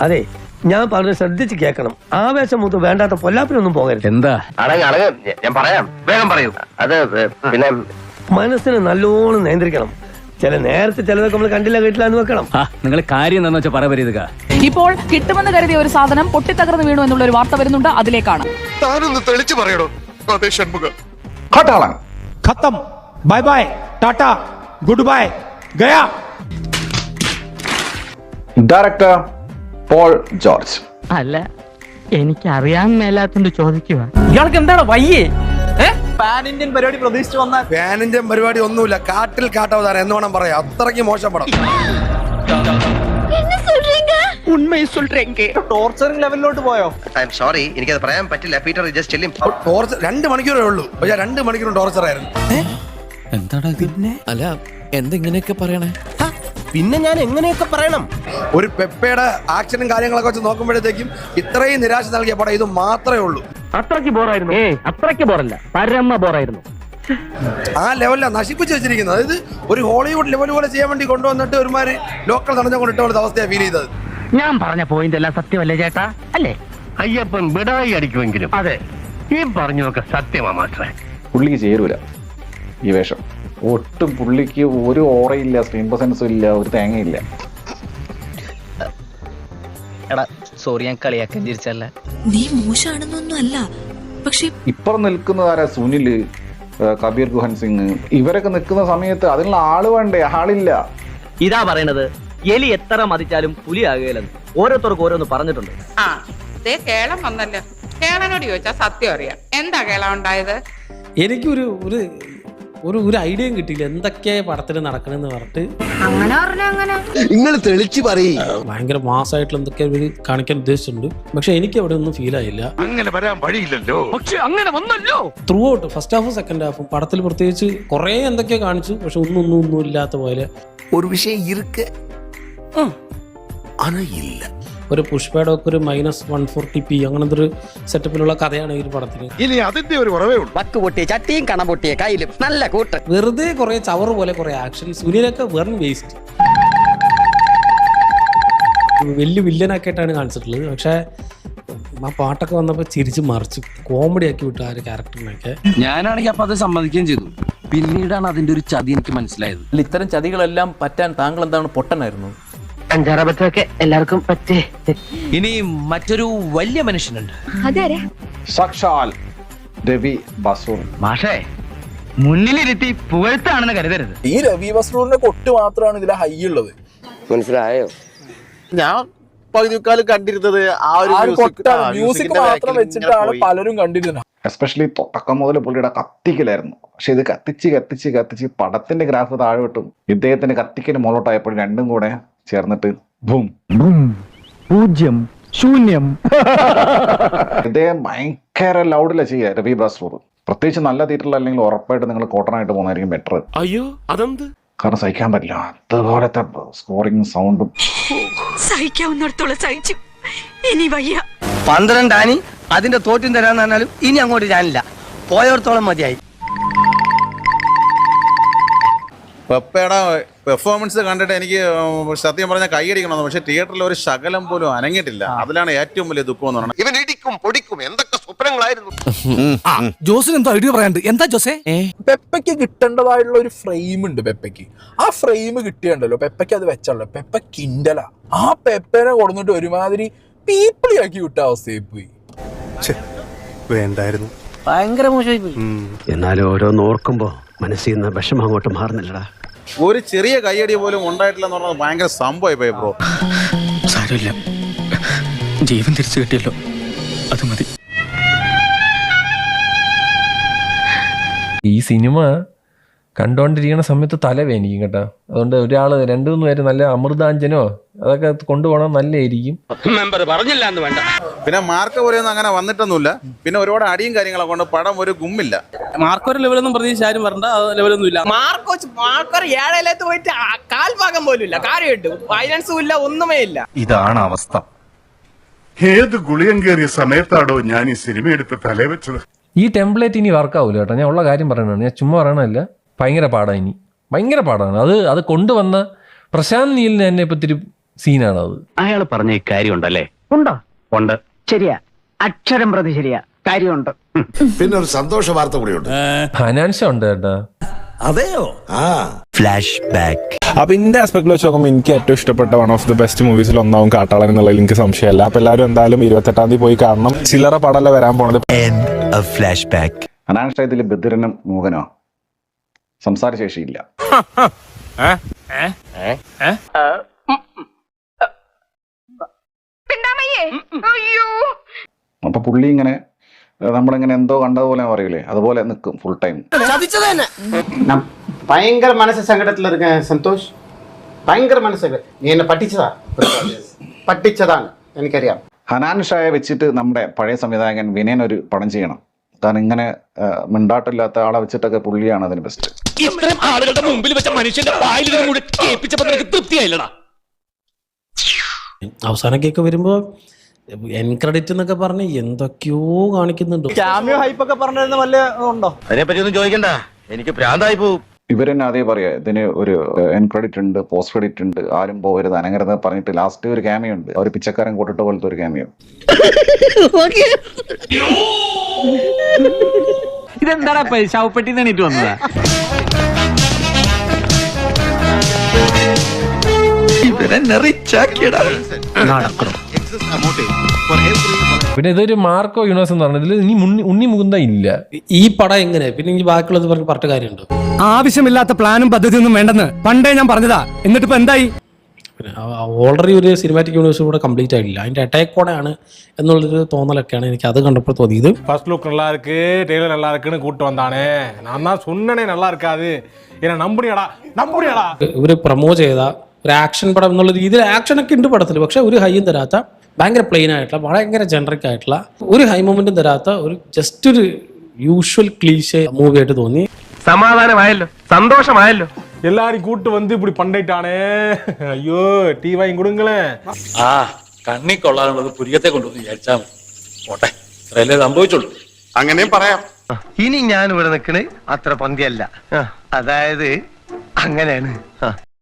അതെ, ഞാൻ പറഞ്ഞ് ശ്രദ്ധിച്ച് കേൾക്കണം. ആവേശം മൂത്ത് വേണ്ടാത്ത പൊല്ലാപ്പിനൊന്നും പോകരുത്. എന്താ ഞാൻ പറയാം, വേഗം പറയൂ. അത് പിന്നെ മനസ്സിനെ നല്ലോണം നിയന്ത്രിക്കണം. നേരത്തെ ചിലതൊക്കെ നമ്മൾ കണ്ടില്ല കേട്ടില്ല എന്ന് വെക്കണം. നിങ്ങൾ കാര്യം എന്താണെന്ന് വെച്ചാൽ പറയരുത്. ഇപ്പോൾ കിട്ടുമെന്ന് കരുതിയ ഒരു സാധനം പൊട്ടിത്തകർന്നു വീണു എന്നുള്ള ഒരു വാർത്ത വരുന്നുണ്ട്. അതിലേക്കാണ് താനൊന്ന് തെളിച്ചു പറയണോ ഷൺമുഖ? खत्म, bye bye, tata, goodbye, गया. ഡയറക്ടർ പോൾ ജോർജ്. അല്ല, എനിക്ക് അറിയാൻ മേലാത്തോണ്ട് ചോദിക്കുക. ഇയാൾക്ക് എന്താണ് വയ്യേ? പാൻ ഇന്ത്യൻ പരിപാടി പ്രതീക്ഷിച്ചു വന്നാൽ പാൻ ഇന്ത്യൻ പരിപാടി ഒന്നുമില്ല. കാട്ടിൽ കാട്ടവതാരം എന്ന് വേണം പറയാം. അത്രയ്ക്ക് മോശം പടം. ടോർച്ചറിംഗ് ലെവലിലോട്ട് പോയോ? സോറി, എനിക്കത് പറയാൻ പറ്റില്ല. Peter just tell him. Torture 2 മണിക്കൂറേ ഉള്ളൂ. പക്ഷേ 2 മണിക്കൂറും ടോർച്ചർ ആയിരുന്നു. എന്താണ് പിന്നെ? അല്ല, എന്തെങ്ങനെയൊക്കെ പറയണേ? പിന്നെ ഞാൻ എങ്ങനെയൊക്കെ പറയണം? ഒരു പെപ്പയുടെ ആക്ഷനും കാര്യങ്ങളൊക്കെ വെച്ച് നോക്കുമ്പോഴത്തേക്കും ഇത്രയും നിരാശ നൽകിയ പടം ഇത് മാത്രമേ ഉള്ളൂ. അത്രയ്ക്ക് ബോറായിരുന്നു. അത്രയ്ക്ക് ബോറല്ല, പരമ ബോറായിരുന്നു. ആ ലെവലിലാണ് നശിപ്പിച്ച് വെച്ചിരിക്കുന്നത്. അതായത് ഒരു ഹോളിവുഡ് ലെവൽ പോലെ ചെയ്യാൻ വേണ്ടി കൊണ്ടുവന്നിട്ട് ഒരുമാതിരി ലോക്കൽ നടന്നുകൊണ്ടിട്ട പോലത്തെ അവസ്ഥയാണ് ഫീൽ ചെയ്തത്. ഞാൻ പറഞ്ഞ പോയിന്റ് എല്ലാം സത്യമല്ലേ ചേട്ടാ? അല്ലേ? അയ്യപ്പൻ വിടായി അടിക്കുമെങ്കിലും അതെ, ഈ പറഞ്ഞതൊക്കെ സത്യമാ മാസ്റ്ററെ. പുള്ളിക്ക് ചേരൂല ഈ വേഷം. ഒട്ടും പുള്ളിക്ക് ഒരു ഓറയില്ല, സ്ക്രീൻ പ്രസൻസും ഇല്ല, ഒരു തേങ്ങയില്ല. എടാ സോറി, ഞാൻ കളിയാക്കാൻ തിരിച്ചല്ല. നീ മോശമാണെന്നൊന്നും അല്ല, പക്ഷെ ഇപ്പുറം നിൽക്കുന്നതാരാ? സുനില്, കബീർ ഗുഹൻ സിംഗ്, ഇവരൊക്കെ നിൽക്കുന്ന സമയത്ത് അതിനുള്ള ആള് വേണ്ടേ? ആളില്ല. ഇതാ പറയണത്, എലി എത്ര മതിച്ചാലും പുലിയാകുകയില്ലെന്ന് ഓരോരുത്തർക്ക് ഓരോന്ന് പറഞ്ഞിട്ടുണ്ട്. ആ കേളം വന്നല്ലോ. കേളനോട് ചോദിച്ചാ സത്യം അറിയാം. എന്താ കേളം ഉണ്ടായത്? എനിക്കൊരു ഒരു ഒരു ഐഡിയയും കിട്ടിയില്ല എന്തൊക്കെ പടത്തിൽ നടക്കണെന്ന് പറഞ്ഞിട്ട്. അങ്ങനെ പറഞ്ഞ അങ്ങനെ നിങ്ങൾ തെളിച്ച് പറയും. ഭയങ്കര മാസമായിട്ടുള്ള എന്തൊക്കെ ഇവര് കാണിക്കാൻ ഉദ്ദേശിച്ചിട്ടുണ്ട്. പക്ഷെ എനിക്ക് അവിടെ ഒന്നും ഫീൽ ആയില്ല. അങ്ങനെ വരാൻ വഴിയില്ലല്ലോ. പക്ഷെ അങ്ങനെ വന്നല്ലോ. ത്രൂ ഔട്ട് ഫസ്റ്റ് ഹാഫും സെക്കൻഡ് ഹാഫും പടത്തിൽ പ്രത്യേകിച്ച് കുറെ എന്തൊക്കെയോ കാണിച്ചു. പക്ഷെ ഒന്നും ഇല്ലാത്ത പോലെ ഒരു വിഷയം ഇருக்கு. ഇല്ല, ഒരു പുഷ്പയുടെ ഒക്കെ ഒരു -140p അങ്ങനത്തെ ഒരു സെറ്റപ്പിലുള്ള കഥയാണ് ഈ പടത്തിന്. ഇനി അതിന്റെ ഒരു കുറവേ ഉള്ളൂ. വക്ക് പൊട്ടിയ ചട്ടിയും കണ പൊട്ടിയ കയ്യിലും നല്ല കൂട്ട്. വെറുതെ കുറെ ചവറ് പോലെ കുറെ ആക്ഷൻ. സുനിലൊക്കെ വെറും വേസ്റ്റ്. വലിയ വില്ലനൊക്കെ ആയിട്ടാണ് കാണിച്ചിട്ടുള്ളത്. പക്ഷെ ആ പാട്ടൊക്കെ വന്നപ്പോൾ ചിരിച്ച് മറിച്ച് കോമഡി ആക്കി വിട്ടു ആ ഒരു ക്യാരക്ടറിനൊക്കെ. ഞാനാണെങ്കിൽ അപ്പൊ അത് സമ്മതിക്കുകയും ചെയ്തു. പിന്നീടാണ് അതിന്റെ ഒരു ചതി എനിക്ക് മനസ്സിലായത്. ഇത്തരം ചതികളെല്ലാം പറ്റാൻ താങ്കൾ എന്താണ് പൊട്ടനായിരുന്നു? അഞ്ചാറബത്തൊക്കെ എല്ലാവർക്കും പറ്റേ. ഇനി മറ്റൊരു വലിയ മനുഷ്യനുണ്ട്. സാക്ഷാൽ രവി ബസൂർ. മാഷേ, മുന്നിലിരുത്തി പുകഴ്ത്താണെന്ന് കരുതരുത്. ഈ രവി ബസ്രൂറിന്റെ കൊട്ട് മാത്രമാണ് ഇതിലെ ഹൈ ഉള്ളത്. മനസ്സിലായോ? ഞാൻ പകുതിക്കാലം കണ്ടിരുന്നത് ആ ഒരു മ്യൂസിക് മാത്രം വെച്ചിട്ടാണ് പലരും കണ്ടിരുന്നത്. എസ്പെഷ്യലി തുടക്കം മുതൽ പുള്ളിയുടെ കത്തിക്കലായിരുന്നു. പക്ഷെ ഇത് കത്തിച്ച് പടത്തിന്റെ ഗ്രാഫ് താഴെ വിട്ടും ഇദ്ദേഹത്തിന്റെ കത്തിക്കല് മുകളോട്ടായപ്പോൾ രണ്ടും കൂടെ ചേർന്നിട്ട് ബൂം പൂജ്യം ശൂന്യം. ഇദ്ദേഹം ഭയങ്കര ലൗഡില ചെയ്യുക രവി ബസ്രൂർ. പ്രത്യേകിച്ച് നല്ല തിയേറ്ററിൽ അല്ലെങ്കിൽ ഉറപ്പായിട്ട് നിങ്ങൾ കോട്ടനായിട്ട് പോകുന്നതായിരിക്കും ബെറ്റർ. അയ്യോ അതെന്ത്? കാരണം സഹിക്കാൻ പറ്റില്ല അതുപോലത്തെ സ്കോറിങ് സൗണ്ടും. സഹിക്കാവുന്നിടത്തോളം സഹിച്ചു, ഇനി വയ്യ. 12 ആനി അതിന്റെ തോറ്റും തരാന്ന് പറഞ്ഞാലും ഇനി അങ്ങോട്ട് ഞാനില്ല. പോയോടത്തോളം മതിയായി. പെപ്പയുടെ പെർഫോമൻസ് കണ്ടിട്ട് എനിക്ക് സത്യം പറഞ്ഞാൽ കൈയടിക്കണം. പക്ഷെ തിയേറ്ററിൽ ഒരു ശകലം പോലും അനങ്ങിയിട്ടില്ല. അതിലാണ് ഏറ്റവും വലിയ ദുഃഖം എന്ന് പറയുന്നത്. ഇവൻ ഇടിക്കും പൊടിക്കും എന്തൊക്കെ സ്വപ്നങ്ങളായിരുന്നു. ജോസിന് എന്തോ ഐഡിയ പറയാണ്ട്. എന്താ ജോസേ? പെപ്പയ്ക്ക് കിട്ടേണ്ടതായിട്ടുള്ള ഒരു ഫ്രെയിം ഉണ്ട്. പെപ്പയ്ക്ക് ആ ഫ്രെയിം കിട്ടിയുണ്ടല്ലോ, പെപ്പയ്ക്ക് അത് വെച്ചല്ലോ. പെപ്പ കിൻഡല. ആ പെപ്പനെ കൊടുത്തിട്ട് ഒരുമാതിരി പീപ്പിളിയാക്കി വിട്ട അവസ്ഥയിൽ പോയി. വേണ്ടായിരുന്നു. ഭയങ്കര മോശമായി പോയി. എന്നാലും ഓരോന്ന് ഓർക്കുമ്പോ മനസ്സിൽ നിന്ന് വിഷമം അങ്ങോട്ട് മാറുന്നില്ലടാ. ഒരു ചെറിയ കൈയടി പോലും ഉണ്ടായിട്ടില്ല എന്ന് പറഞ്ഞത് ഭയങ്കര സംഭവമായി പോയി ബ്രോ. സാരമില്ല, ജീവൻ തിരിച്ചു കിട്ടിയല്ലോ, അത് മതി. ഈ സിനിമ കണ്ടോണ്ടിരിക്കുന്ന സമയത്ത് തലവേനിക്കും കേട്ടോ. അതുകൊണ്ട് ഒരാള് 2-3 പേര് നല്ല അമൃതാഞ്ജനോ അതൊക്കെ കൊണ്ടുപോകണം, നല്ലതായിരിക്കും. പിന്നെ മാർക്ക് പോലെയൊന്നും അങ്ങനെ വന്നിട്ടൊന്നുമില്ല. പിന്നെ ഒരുപാട് അടിയും കാര്യങ്ങളൊക്കെ കൊണ്ട് പടം ഒരു ഗുമ്മില്ല. മാർക്കൊരു ലെവലൊന്നും പ്രതീക്ഷിച്ച് ആരും പറഞ്ഞ ലെവലൊന്നും ഇല്ല. മാർക്കർ 7 പോയിട്ട് കാൽഭാഗം പോലും ഇല്ല. കാര്യമായിട്ട് ഫൈനാൻസും ഇല്ല, ഒന്നുമേ ഇല്ല. ഇതാണ് അവസ്ഥ. ഏത് ഗുളിയം കയറിയ സമയത്താണോ ഞാൻ ഈ സിനിമ എടുത്ത് തലേ വെച്ചത്? ഈ ടെംപ്ലേറ്റ് ഇനി വർക്കാവൂല കേട്ടോ. ഞാൻ ഉള്ള കാര്യം പറയണതാണ്, ഞാൻ ചുമ്മാ പറയണതല്ല. ഭയങ്കര പാടാണ്, ഇനി ഭയങ്കര പാടാണ്. അത് കൊണ്ടുവന്ന പ്രശാന്ത് നീലിനെ എന്നെ ഇപ്പം ഇത്തിരി സീനാണ് അത്. അയാൾ പറഞ്ഞ ഇക്കാര്യം ഉണ്ടല്ലേ? ഉണ്ടോ? ഉണ്ട്. ശരിയാ, അക്ഷരം പ്രതി ശരിയാ, കാര്യമുണ്ട്. പിന്നെ ഒരു സന്തോഷ വാർത്ത കൂടിയുണ്ട്. ഹനാൻഷ ഉണ്ട് കേട്ടാ. അതെയോ? Flash back. അപ്പൊ ഇന്റെ ആസ്പെക്ടിൽ വെച്ച് നോക്കുമ്പോൾ എനിക്ക് ഏറ്റവും ഇഷ്ടപ്പെട്ട വൺ ഓഫ് ദി ബെസ്റ്റ് മൂവീസിൽ ഒന്നാവും കാട്ടാളൻ എന്നുള്ളതിൽ എനിക്ക് സംശയമല്ല. അപ്പൊ എല്ലാവരും എന്തായാലും 28-ാം തീയതി പോയി കാണണം. ചില്ലറ പടമല്ല വരാൻ പോണത്. Flash back. ഹനാൻഷ ഇതിൽ ബദിരനും മൂകനോ സംസാരശേഷിയില്ല. അപ്പൊ പുള്ളി ഇങ്ങനെ നമ്മളിങ്ങനെ എന്തോ കണ്ടതുപോലെ പറയൂലേ, അതുപോലെ നിൽക്കും ഫുൾ ടൈം. ഭയങ്കര മനസ്സ് സങ്കടത്തിൽ സന്തോഷ്, ഭയങ്കര മനസ്സ്. നീ എന്നെ പഠിച്ചതാണ് എനിക്കറിയാം. ഹനാൻഷായെ വെച്ചിട്ട് നമ്മുടെ പഴയ സംവിധായകൻ വിനയൻ ഒരു പടം ചെയ്യണം. കാരണം ഇങ്ങനെ മിണ്ടാട്ടില്ലാത്ത ആളെ വെച്ചിട്ടൊക്കെ പുള്ളിയാണ് അതിന് ബെസ്റ്റ്. ഇത്രയും ആളുകളുടെ മുമ്പിൽ വെച്ച മനുഷ്യന്റെ വായിൽ കൂടെ കേൾപ്പിച്ചപ്പോ നിനക്ക് തൃപ്തിയായില്ലടാ? അവസാനമൊക്കെ വരുമ്പോ എൻ ക്രെഡിറ്റ് എന്നൊക്കെ പറഞ്ഞ് എന്തൊക്കെയോ കാണിക്കുന്നുണ്ട്. ക്യാമിയോ ഹൈപ്പൊക്കെ പറഞ്ഞിരുന്ന വല്ല ഉണ്ടോ? അതിനെപ്പറ്റി ഒന്നും ചോദിക്കണ്ട, എനിക്ക് ഭ്രാന്തായി പോവും. ഇവരെന്നെ അതേ പറയാ, ഇതിന് ഒരു എൻ ക്രെഡിറ്റ് ഉണ്ട്, പോസ്റ്റ് ക്രെഡിറ്റ് ഉണ്ട്, ആരും പോകരുത് അനങ്ങരുത് പറഞ്ഞിട്ട് ലാസ്റ്റ് ഒരു ക്യാമിയോ ഉണ്ട്. ഒരു പിച്ചക്കാരൻ കൂട്ടിട്ട് പോലത്തെ ഒരു ക്യാമിയോ. ഇതെന്താടാ ശവപ്പെട്ടി എണീറ്റ് വന്നതാ? പിന്നെ ഇതൊരു മാർക്കോ യൂണിവേഴ്സ് എന്ന് പറഞ്ഞത് ഇനി ഉണ്ണി മുകുന്ദ ഇല്ല. ഈ പടം എങ്ങനെ പിന്നെ എനിക്ക് ബാക്കിയുള്ളത് പറഞ്ഞ കാര്യമുണ്ടോ? ആവശ്യമില്ലാത്ത പ്ലാനും പദ്ധതിയൊന്നും വേണ്ടെന്ന് പണ്ടേ ഞാൻ പറഞ്ഞതാ. എന്നിട്ടിപ്പോ എന്തായി? ഓൾറെഡി ഒരു സിനിമാറ്റിക് യൂണിവേഴ്സ് കൂടെ കംപ്ലീറ്റ് ആയിട്ടില്ല, അതിന്റെ അറ്റാക്കോടെയാണ് എന്നുള്ളൊരു തോന്നലൊക്കെയാണ് എനിക്ക് അത് കണ്ടപ്പോൾ തോന്നിയത്. ஃபர்ஸ்ட் லுக் நல்லா இருக்கு, ட்ரெய்லர் நல்லா இருக்குன்னு கூட்டு வந்தானே. நான் தான் சொன்னனே நல்லா இருக்காது, என்ன നമ്പുടിയാടാ. ഇവര് പ്രമോ ചെയ്ത ഒരു ആക്ഷൻ പടം എന്നുള്ള രീതിയിൽ ആക്ഷനൊക്കെ ഉണ്ട് പടത്തിൽ, പക്ഷെ ഒരു ഹൈയും തരാത്ത, ഭയങ്കര പ്ലെയിൻ ആയിട്ടുള്ള, ഭയങ്കര ജനറിക് ആയിട്ടുള്ള, ഒരു ഹൈ മൊമെന്റും തരാത്ത ഒരു ജസ്റ്റ് ഒരു യൂഷ്വൽ ക്ലീഷേ മൂവി ആയിട്ട് തോന്നി. സമാധാനമായല്ലോ, സന്തോഷമായല്ലോ. எல்லாரும் கூட்டு வந்து இப்படி பண்ணிட்டானே, ஐயோ டீ வாங்கி கொடுங்களேன். കണ്ണി കൊള്ളാനുള്ളത് പുരികത്തെ കൊണ്ടുവന്ന് വിചാരിച്ചാ മതി. പോട്ടെ, ഇത്രയല്ലേ സംഭവിച്ചുള്ളൂ. അങ്ങനെയും പറയാം. ഇനി ഞാൻ ഇവിടെ നിൽക്കണേ അത്ര പന്തിയല്ല. അതായത് അങ്ങനെയാണ്.